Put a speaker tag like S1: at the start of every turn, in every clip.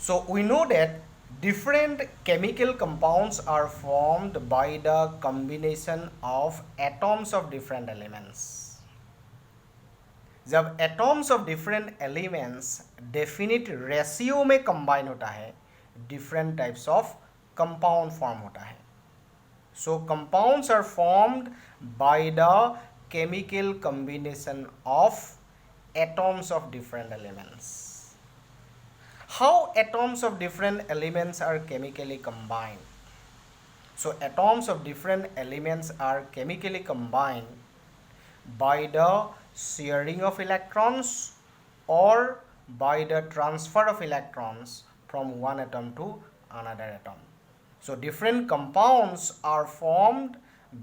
S1: So we know that different chemical compounds are formed by the combination of atoms of different elements. जब atoms of different elements definite ratio में combine होता है, different types of compound form होता है. So compounds are formed by the chemical combination of atoms of different elements. How atoms of different elements are chemically combined? So atoms of different elements are chemically combined by the sharing of electrons or by the transfer of electrons from one atom to another atom. So different compounds are formed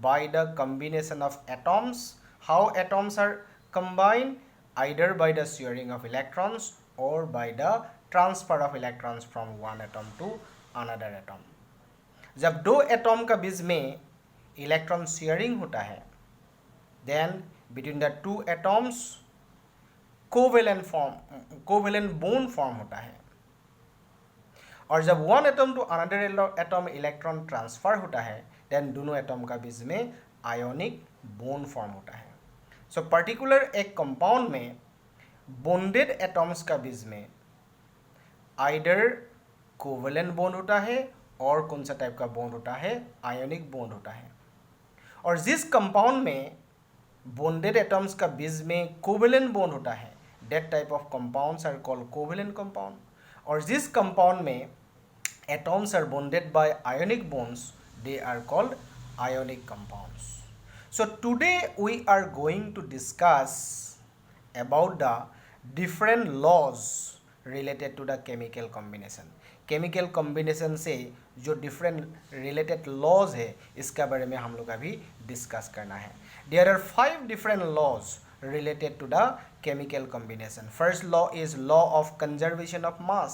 S1: by the combination of atoms. How atoms are combined? Either by the sharing of electrons or by the transfer of electrons from one atom to another atom. जब दो atom का बीच में electron sharing होता है, then between the two atoms covalent bond form होता है. और जब one atom to another atom electron transfer होता है, देन दोनों एटम का बीच में आयोनिक बॉन्ड फॉर्म होता है. सो पर्टिकुलर एक कंपाउंड में बॉन्डेड एटम्स का बीच में आइडर कोवेलेंट बॉन्ड होता है और कौन सा टाइप का बॉन्ड होता है, आयोनिक बॉन्ड होता है. और जिस कंपाउंड में बॉन्डेड एटम्स का बीच में कोवेलेंट बॉन्ड होता है, that type of compounds are called covalent compound. और जिस कंपाउंड में atoms are bonded by ionic bonds, they are called ionic compounds. So today we are going to discuss about the different laws related to the chemical combination. Chemical combination से जो different related laws है, इसके बारे में हम लोग अभी discuss करना है. There are 5 different laws related to the chemical combination. First law is law of conservation of mass,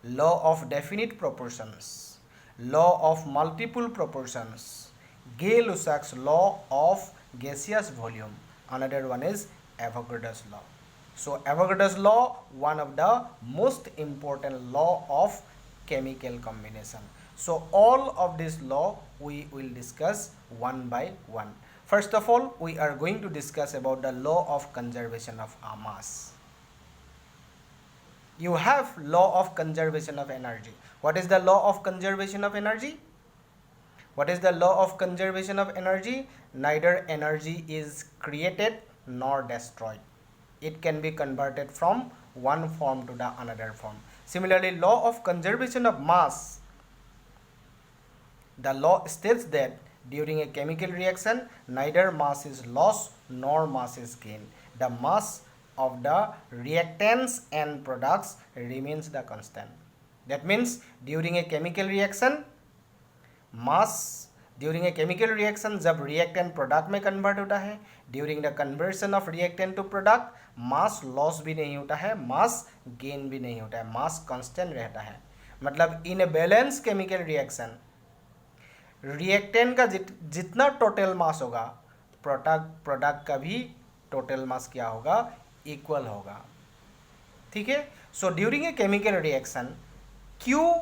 S1: law of definite proportions, law of multiple proportions, Gay-Lussac's law of gaseous volume. Another one is Avogadro's law. So Avogadro's law, one of the most important law of chemical combination. So all of this law we will discuss one by one. First of all, we are going to discuss about the law of conservation of mass. You have law of conservation of energy. What is the law of conservation of energy? What is the law of conservation of energy? Neither energy is created nor destroyed. It can be converted from one form to the another form. Similarly, law of conservation of mass. The law states that during a chemical reaction, neither mass is lost nor mass is gained. The mass of the reactants and products remains the constant. That means during a chemical reaction, mass during a chemical reaction जब reactant product में convert होता है, during the conversion of reactant to product, mass loss भी नहीं होता है, mass gain भी नहीं होता है, मास कांस्टेंट रहता है. मतलब in a balance chemical reaction reactant का जितना टोटल मास होगा, प्रोडक्ट का भी टोटल मास क्या होगा, इक्वल होगा. ठीक है. So during a chemical reaction क्यों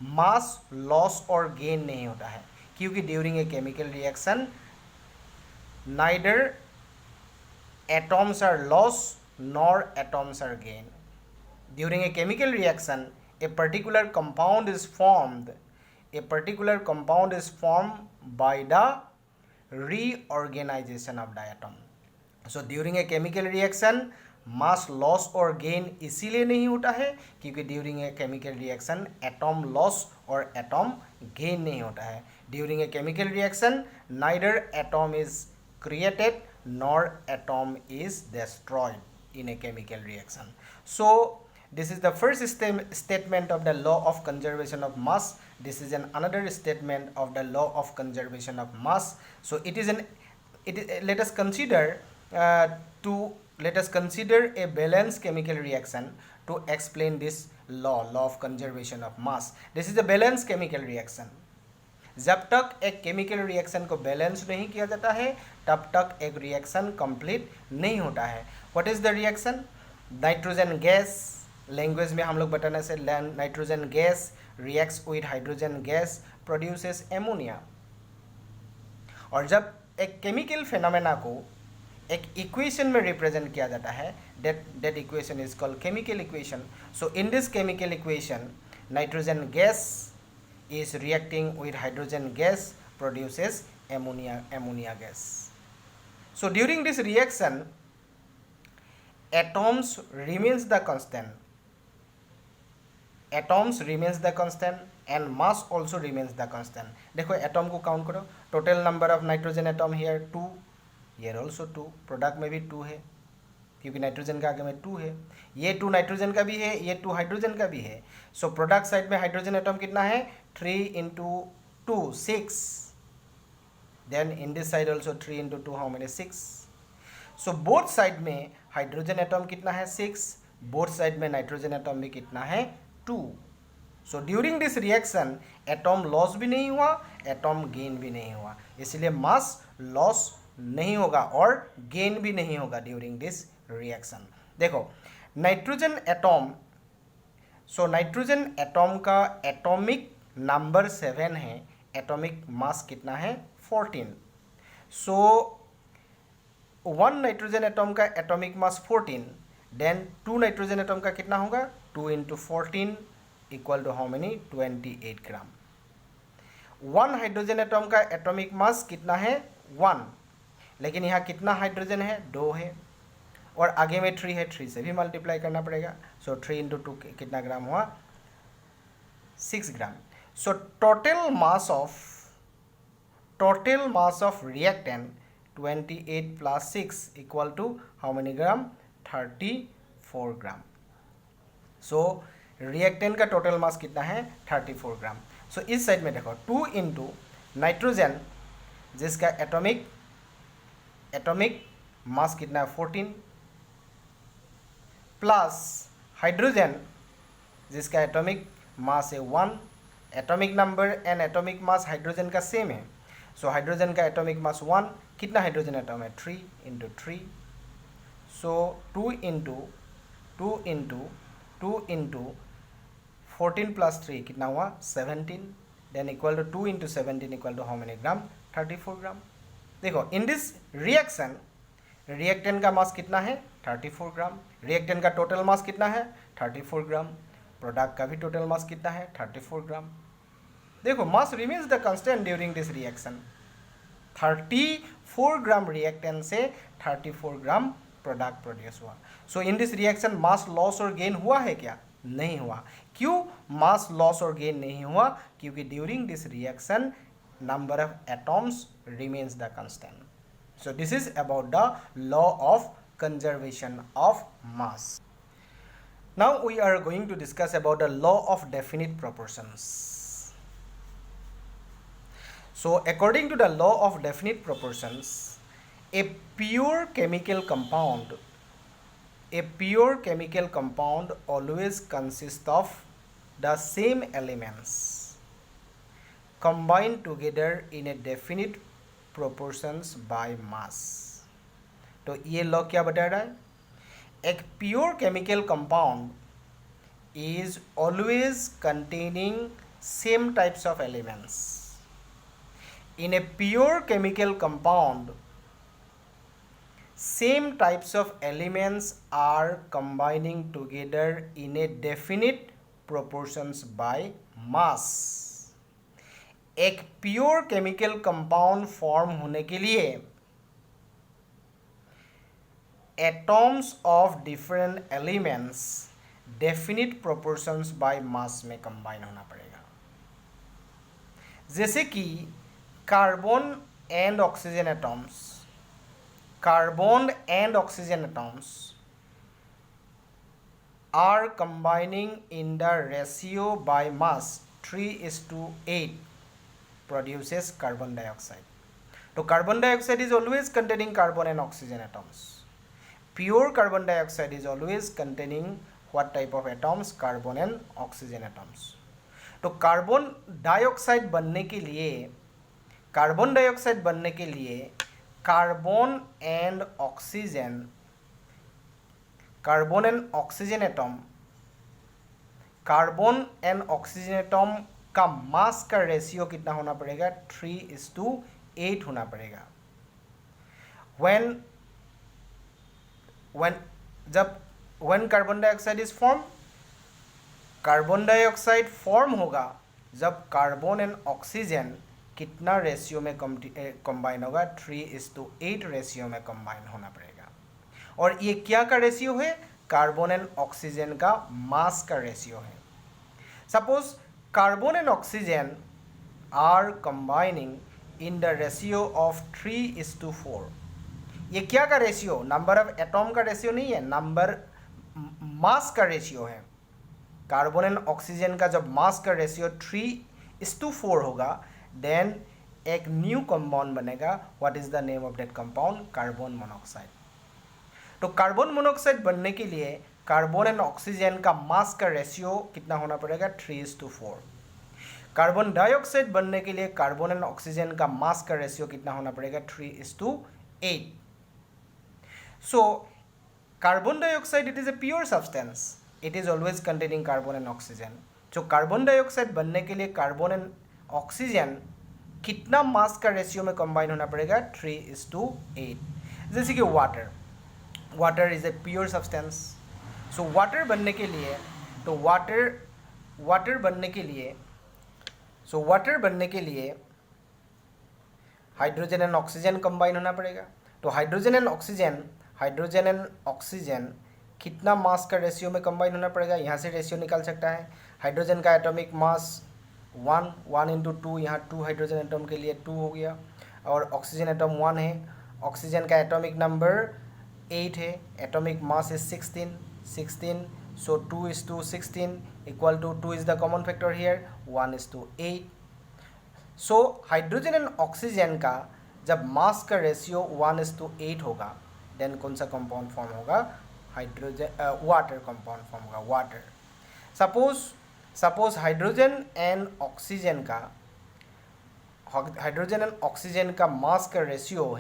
S1: मास लॉस और गेन नहीं होता है? क्योंकि during a chemical reaction neither atoms are loss nor atoms are gain. During a chemical reaction a particular compound is formed, by the reorganisation of the atom. So during a chemical reaction mass loss और gain इसीलिए नहीं होता है क्योंकि during a chemical reaction atom loss और atom gain नहीं होता है. During a chemical reaction neither atom is created nor atom is destroyed in A chemical reaction. So this is the first statement of the law of conservation of mass. This is another statement of the law of conservation of mass. So let us consider a balanced chemical reaction to explain this law of conservation of mass. This is a balanced chemical reaction. जब तक एक chemical reaction को balance नहीं किया जाता है, तब तक एक रिएक्शन कंप्लीट नहीं होता है. What is the reaction? Nitrogen gas language में हम लोग बताने से nitrogen gas reacts with hydrogen gas produces ammonia. और जब एक केमिकल फेनोमेना को एक इक्वेशन में रिप्रेजेंट किया जाता है, that equation is called chemical equation. So in this chemical equation, nitrogen gas is reacting with hydrogen gas produces ammonia gas. So during this reaction, atoms remains the constant and mass also remains the constant. देखो atom को count करो, total number of nitrogen atom here 2, here also 2, product में भी 2 है क्योंकि nitrogen का आगे में 2 है, ये 2 नाइट्रोजन का भी है, ये 2 हाइड्रोजन का भी है। सो प्रोडक्ट साइड में हाइड्रोजन एटम कितना है 3 into 2 6, then in this side also 3 into 2 how many 6। So both side में हाइड्रोजन एटम कितना है 6, बोथ साइड में नाइट्रोजन एटम भी कितना है 2। So during this reaction atom loss भी नहीं हुआ, एटम गेन भी नहीं हुआ, इसलिए मास लॉस नहीं होगा और गेन भी नहीं होगा ड्यूरिंग दिस रिएक्शन। देखो nitrogen atom, so nitrogen atom का एटॉमिक नंबर 7 है, एटॉमिक मास कितना है 14। सो 1 नाइट्रोजन एटम का atomic mass 14, then 2 nitrogen atom का कितना होगा 2 into 14 equal to how many 28 gram. 1 hydrogen atom का एटॉमिक मास कितना है 1, लेकिन यहाँ कितना हाइड्रोजन है 2 है और आगे में 3 है, 3 से भी मल्टीप्लाई करना पड़ेगा। सो 3 into 2 कितना ग्राम हुआ 6 gram. So total mass of reactant 28 plus 6 equal to how many gram 34 gram. So reactant का टोटल मास कितना है 34 ग्राम। सो इस साइड में देखो 2 into नाइट्रोजन जिसका एटॉमिक मास कितना है 14 प्लस हाइड्रोजन जिसका एटॉमिक मास है 1, atomic number and atomic mass hydrogen का सेम है। सो हाइड्रोजन का एटॉमिक मास 1, कितना हाइड्रोजन एटम है 3 into 3। सो 2 into 14 plus 3 कितना हुआ 17, then equal to 2 into 17 equal to how many gram 34 gram. देखो इन दिस रिएक्शन रिएक्टेंट का मास कितना है 34 ग्राम, रिएक्टेंट का टोटल मास कितना है 34 ग्राम, प्रोडक्ट का भी टोटल मास कितना है 34 ग्राम। देखो mass remains the constant during this reaction, 34 gram reactant से 34 ग्राम प्रोडक्ट प्रोड्यूस हुआ। So in this reaction mass loss और गेन हुआ है क्या, नहीं हुआ। क्यों मास लॉस और गेन नहीं हुआ, क्योंकि during this reaction number of atoms remains the constant. So this is about the law of conservation of mass. Now we are going to discuss about the law of definite proportions. So according to the law of definite proportions, a pure chemical compound always consists of the same elements combined together in a definite proportions by mass. तो ये law क्या बता रहा है, एक pure chemical compound is always containing same types of elements. In a pure chemical compound same types of elements are combining together in a definite proportions by mass. एक pure chemical compound form होने के लिए atoms of different elements definite proportions by mass में combine होना पड़ेगा। जैसे कि carbon and oxygen atoms are combining in the ratio by mass 3:8 produces carbon dioxide. So carbon dioxide is always containing carbon and oxygen atoms. Pure carbon dioxide is always containing what type of atoms, carbon and oxygen atoms. तो carbon dioxide बनने के लिए carbon and oxygen atom carbon and oxygen atom का मास का ratio कितना होना पड़ेगा? 3:8 होना पड़ेगा। when carbon dioxide is form, carbon dioxide form होगा जब कार्बन एंड ऑक्सीजन कितना रेशियो में कंबाइन होगा? 3:8 रेशियो में कंबाइन होना पड़ेगा। और ये क्या का रेशियो है? कार्बन एंड ऑक्सीजन का मास का रेशियो है। Suppose carbon and oxygen are combining in the ratio of 3:4। ये क्या का रेशियो? नंबर ऑफ एटॉम का रेशियो नहीं है, नंबर मास का रेशियो है। कार्बन एंड ऑक्सीजन का जब मास का रेशियो 3:4 होगा, देन एक न्यू कंपाउंड बनेगा। What is the name of that compound? Carbon monoxide. तो कार्बन मोनोऑक्साइड बनने के लिए कार्बन एंड ऑक्सीजन का मास का रेशियो कितना होना पड़ेगा? 3:4। कार्बन डाइऑक्साइड बनने के लिए कार्बन एंड ऑक्सीजन का मास का रेशियो कितना होना पड़ेगा? 3:8। So carbon dioxide, it is a pure substance, it is always containing carbon and oxygen. जो कार्बन डाइऑक्साइड बनने के लिए कार्बन एंड ऑक्सीजन कितना मास का रेशियो में कंबाइन होना पड़ेगा? 3:8। जैसे कि water is a pure substance. So water बनने के लिए, तो वाटर बनने के लिए हाइड्रोजन एंड ऑक्सीजन कंबाइन होना पड़ेगा। तो हाइड्रोजन एंड ऑक्सीजन कितना मास का रेशियो में कंबाइन होना पड़ेगा? यहाँ से रेशियो निकाल सकता है। हाइड्रोजन का एटॉमिक मास 1 इंटू 2, यहाँ 2 हाइड्रोजन एटम के लिए 2 हो गया, और ऑक्सीजन एटम 1 है। ऑक्सीजन का एटॉमिक नंबर 8 है, atomic mass is 16, so 2:16 equal to 2 is the common factor here, 1:8। So hydrogen and oxygen का जब मास का रेशियो 1:8 होगा, देन कौन सा कंपाउंड फॉर्म होगा? वाटर कंपाउंड फॉर्म होगा, water. Suppose hydrogen and oxygen का मास का रेशियो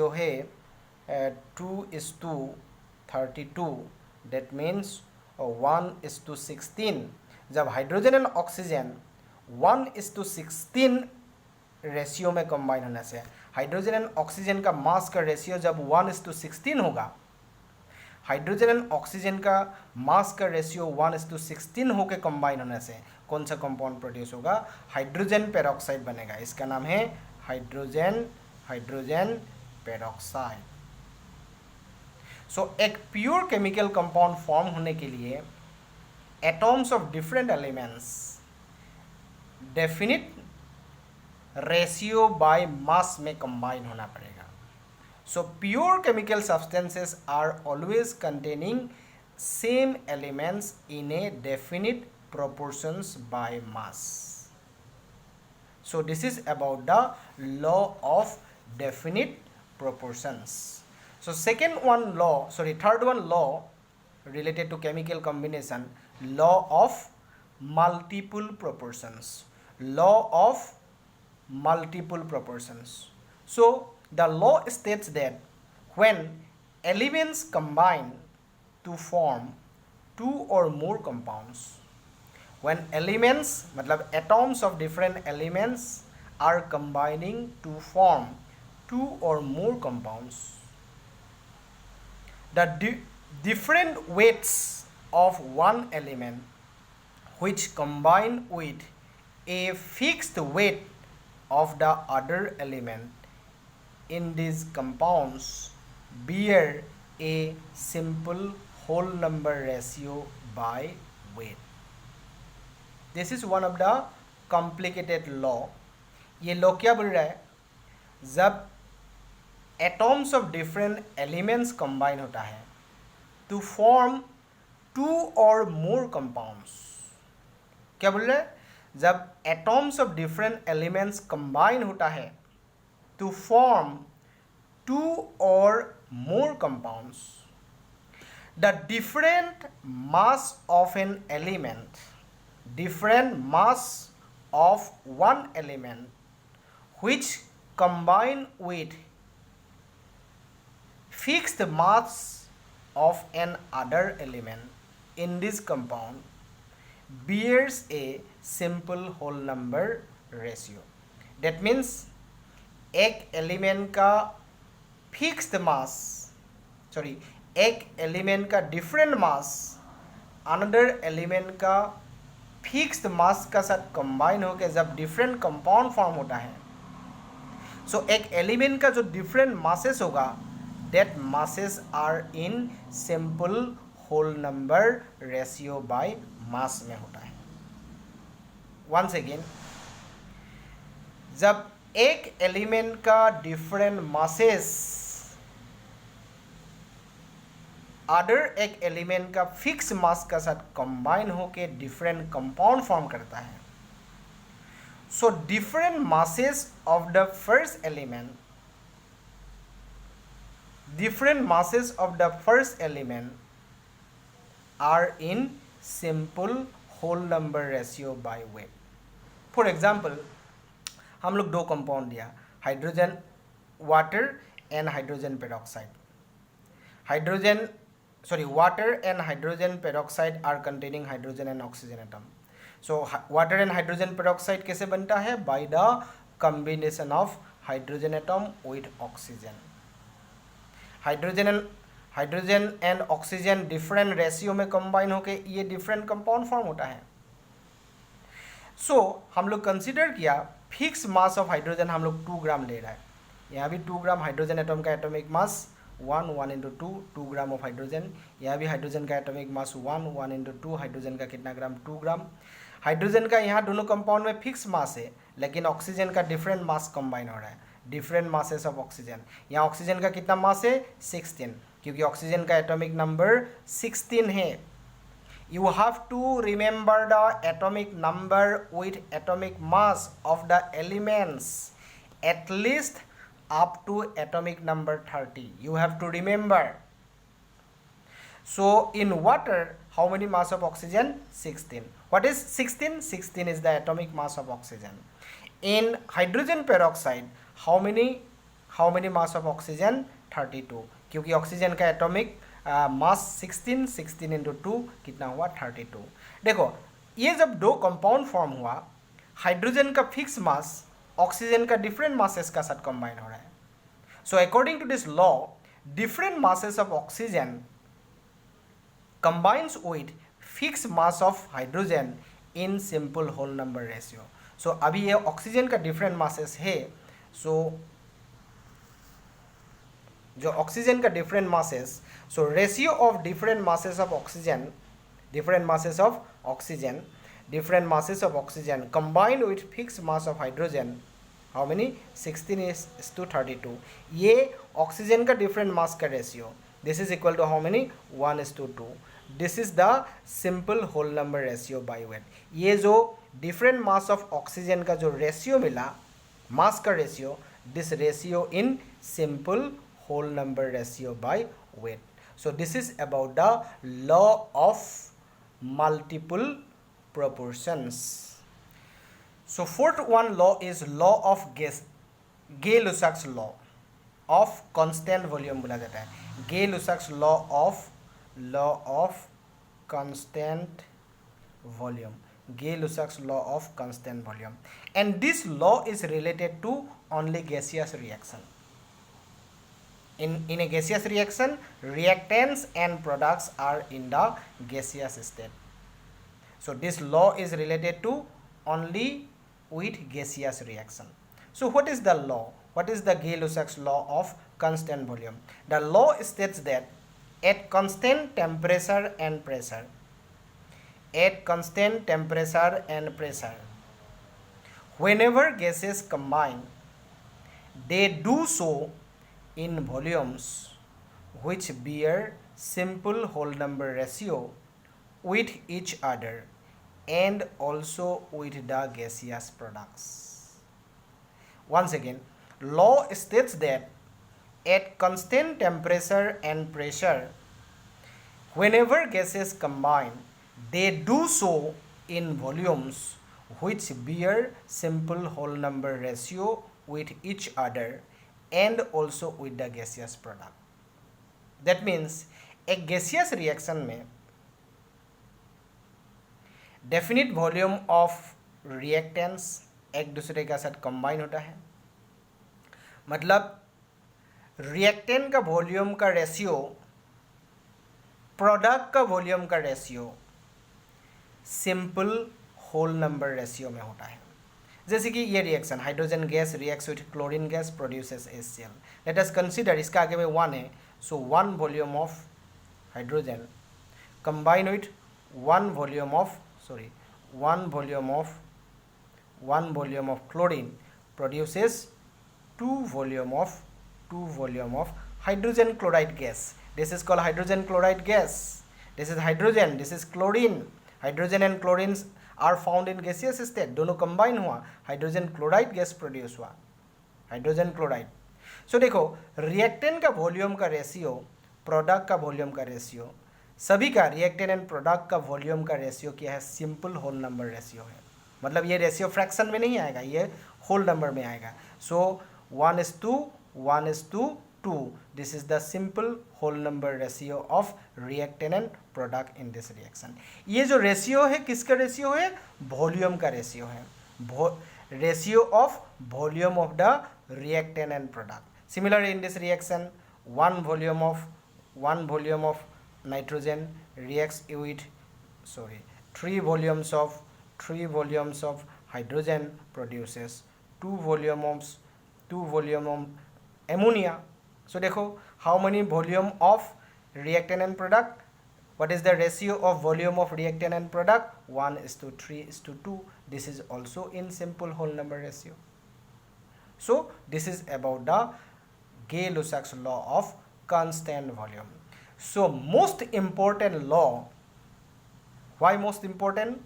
S1: है 2:32, दैट मीन्स 1:16। जब हाइड्रोजन एंड ऑक्सीजन 1:16 रेशियो में कंबाइन होने से, हाइड्रोजन एंड ऑक्सीजन का मास का रेशियो जब 1:16 होगा, हाइड्रोजन एंड ऑक्सीजन का मास का रेशियो 1:16 होकर कंबाइन होने से कौन सा कंपाउंड प्रोड्यूस होगा? हाइड्रोजन पेरोक्साइड बनेगा। इसका नाम है हाइड्रोजन पेरोक्साइड। सो एक प्योर केमिकल कंपाउंड फॉर्म होने के लिए atoms of different elements definite ratio by mass में कंबाइन होना पड़ेगा। So pure chemical substances are always containing same elements in a definite proportions by mass. So this is about the law of definite proportions. So third one law related to chemical combination, law of multiple proportions. Law of multiple proportions. So the law states that when elements combine to form two or more compounds, when elements मतलब atoms of different elements are combining to form two or more compounds, the different weights of one element which combine with a fixed weight of the other element in these compounds bear a simple whole number ratio by weight. This is one of the complicated law. ये law क्या बोल रहा है? जब atoms of different elements combine होता है to form two or more compounds. क्या बोल रहा है? जब atoms of different elements combine होता है to form two or more compounds, the different mass of one element which combine with fixed mass of another element in this compound bears a simple whole number ratio. That means एक element का fixed mass, sorry एक element का different मास another element का fixed mass का साथ combine होकर जब different compound form होता है, सो एक एलिमेंट का जो डिफरेंट मासेस होगा that masses are in simple whole number ratio by mass में होता है. वंस अगेन, जब एक एलिमेंट का डिफरेंट मासेस अदर एक एलिमेंट का फिक्स मास का साथ कंबाइन होके डिफरेंट कंपाउंड फॉर्म करता है, so different masses of the first element are in simple whole number ratio by weight. For example, हम लोग दो कंपाउंड दिया, hydrogen water and hydrogen peroxide. Water and hydrogen peroxide are containing hydrogen and oxygen atom. So water and hydrogen peroxide कैसे बनता है? By the combination of hydrogen atom with oxygen. Hydrogen and oxygen different ratio में combine होके ये different compound form होता है. सो हम लोग कंसिडर किया फिक्स मास ऑफ हाइड्रोजन हम लोग 2 ग्राम ले रहा है. यहाँ भी 2 ग्राम हाइड्रोजन एटम का atomic mass 1 into 2 gram of hydrogen. यहाँ भी हाइड्रोजन का एटॉमिक मास 1 into 2 हाइड्रोजन का कितना ग्राम? 2 ग्राम. हाइड्रोजन का यहाँ दोनों कंपाउंड में फिक्स मास है, लेकिन ऑक्सीजन का डिफरेंट मास कंबाइन हो रहा है, डिफरेंट मासेस ऑफ ऑक्सीजन. यहाँ ऑक्सीजन का कितना मास है? 16, क्योंकि ऑक्सीजन का एटॉमिक नंबर 16 है. You have to remember the atomic number with atomic mass of the elements at least up to atomic number 30. You have to remember. So in water, how many mass of oxygen? 16. What is 16? 16 is the atomic mass of oxygen. In hydrogen peroxide, how many mass of oxygen? 32. क्योंकि oxygen का atomic मास 16 into 2 कितना हुआ? 32. देखो, ये जब दो compound form हुआ, hydrogen का फिक्स मास ऑक्सीजन का डिफरेंट मासेस का साथ कंबाइन हो रहा है. So according to this law, different masses of oxygen combines with fix mass of hydrogen in simple whole number ratio. So अभी ये ऑक्सीजन का डिफरेंट मासेस है, सो जो ऑक्सीजन का different masses, so ratio of different masses of oxygen combined with fix mass of hydrogen, how many? 16 is to 32. ये oxygen का different mass का ratio, this is equal to how many? 1:2. This is the simple whole number ratio by weight. ये जो different mass of oxygen का जो ratio मिला, मास का ratio, this ratio in simple whole number ratio by weight. So this is about the law of multiple proportions. So fourth one law is law of Gay-Lussac's law of constant volume बोला जाता है. Gay-Lussac's law of constant volume. Gay-Lussac's law of constant volume. And this law is related to only gaseous reaction. In a gaseous reaction, reactants and products are in the gaseous state. So this law is related to only with gaseous reaction. So what is the law? What is the Gay-Lussac's law of constant volume? The law states that at constant temperature and pressure, whenever gases combine, they do so in volumes which bear simple whole number ratio with each other and also with the gaseous products. Once again, law states that at constant temperature and pressure, whenever gases combine, they do so in volumes which bear simple whole number ratio with each other and also with the gaseous product. That means एक gaseous reaction में definite volume of reactance एक दूसरे के साथ combine होता है, मतलब reactant का वॉल्यूम का रेशियो प्रोडक्ट का वॉल्यूम का ratio simple whole number ratio में होता है। जैसे कि ये reaction hydrogen gas reacts with chlorine gas produces HCl। Let us consider, इसका आगे में 1 है, so 1 volume of hydrogen combine with 1 volume of chlorine produces 2 volume of hydrogen chloride gas. This is called hydrogen chloride gas. This is hydrogen, this is chlorine. Hydrogen and chlorine are found in gaseous state. दोनों combine हुआ, hydrogen chloride gas produce हुआ, hydrogen chloride. So देखो, reactant का volume का ratio product का volume का ratio, सभी का रिएक्टेंट एंड प्रोडक्ट का वॉल्यूम का रेशियो क्या है? सिंपल होल नंबर रेशियो है। मतलब ये रेशियो फ्रैक्शन में नहीं आएगा, ये होल नंबर में आएगा। सो 1:2 this is the simple whole number ratio of reactant and product in this reaction. ये जो रेशियो है किसका रेशियो है? वॉल्यूम का रेशियो है, ratio of volume of the reactant and product. Similarly in this reaction, one volume of nitrogen reacts with 3 volumes of hydrogen produces 2 volume of ammonia. So देखो, how many volume of reactant and product? What is the ratio of volume of reactant and product? 1:3:2. This is also in simple whole number ratio. So this is about the Gay-Lussac's law of constant volume. So most important law, why most important?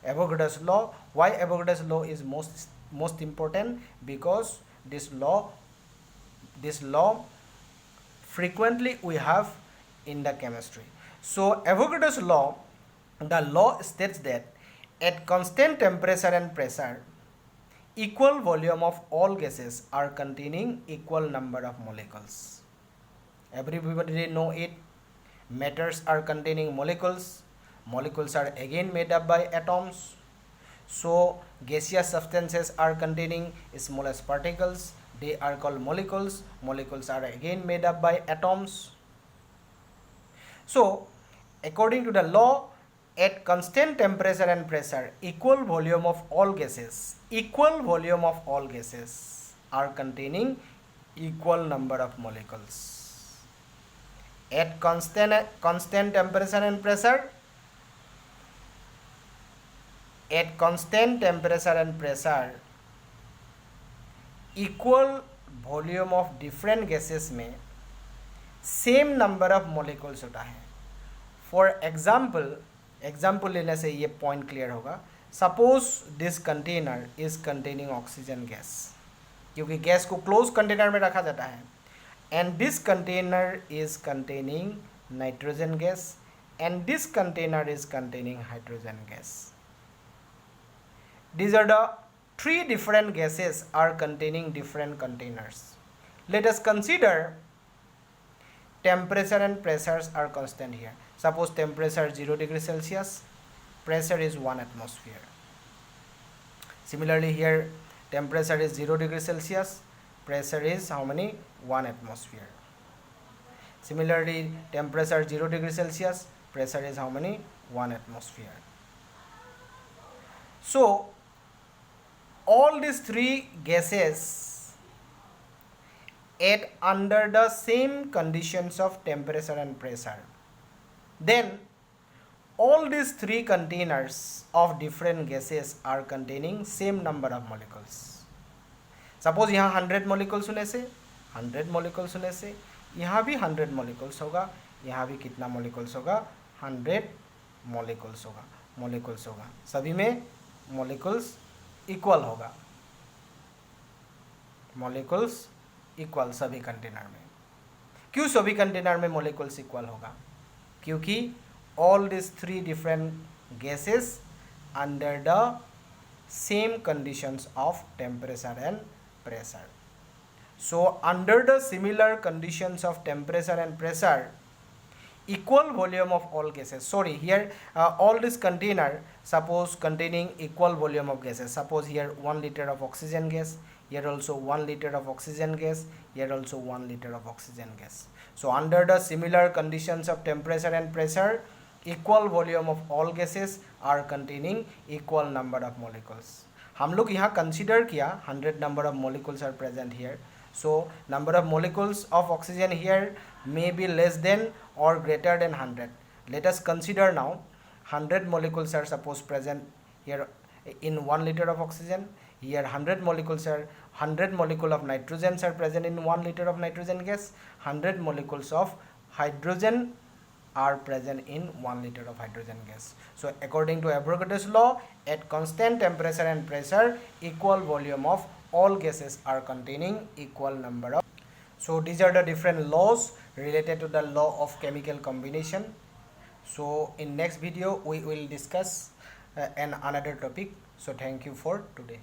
S1: Avogadro's law. Why Avogadro's law is most important? Because this law frequently we have in the chemistry. So Avogadro's law, the law states that at constant temperature and pressure, equal volume of all gases are containing equal number of molecules. Everybody know it. Matters are containing molecules. Molecules are again made up by atoms. So gaseous substances are containing smallest particles. They are called molecules. Molecules are again made up by atoms. So according to the law, at constant temperature and pressure, equal volume of all gases are containing equal number of molecules. At constant temperature and pressure, equal volume of different gases में same number of molecules होता है। For example लेने से ये point clear होगा। Suppose this container is containing oxygen gas, क्योंकि gas को close container में रखा जाता है, and this container is containing nitrogen gas and this container is containing hydrogen gas. These are the 3 different gases are containing different containers. Let us consider temperature and pressures are constant here. Suppose temperature 0 degree Celsius, pressure is 1 atmosphere. Similarly here temperature is 0 degree Celsius, pressure is how many? 1 atmosphere. Similarly temperature 0 degree Celsius, pressure is how many? 1 atmosphere. So all these 3 gases at under the same conditions of temperature and pressure, then all these 3 containers of different gases are containing same number of molecules. Suppose यहाँ 100 molecules होने से 100 molecules होने से यहाँ भी 100 molecules होगा, यहाँ भी कितना molecules होगा? 100 molecules होगा। सभी में molecules इक्वल होगा, मॉलिक्यूल्स इक्वल सभी कंटेनर में। क्यों सभी कंटेनर में मॉलिक्यूल्स इक्वल होगा? क्योंकि all this 3 different gases under the same conditions of temperature and pressure. So under the similar conditions of temperature and pressure, equal volume of all gases. Sorry, here all this container suppose containing equal volume of gases. Suppose here 1 liter of oxygen gas, here also 1 liter of oxygen gas, here also 1 liter of oxygen gas. So under the similar conditions of temperature and pressure, equal volume of all gases are containing equal number of molecules. हम लोग यहाँ consider किया 100 number of molecules are present here. So number of molecules of oxygen here may be less than or greater than 100. Let us consider now 100 molecules are suppose present here in 1 liter of oxygen. Here 100 molecules are 100 molecule of nitrogens are present in 1 liter of nitrogen gas. 100 molecules of hydrogen are present in 1 liter of hydrogen gas. So according to Avogadro's law, at constant temperature and pressure, equal volume of all gases are containing equal number of. So these are the different laws related to the law of chemical combination. So in next video we will discuss another topic. So thank you for today.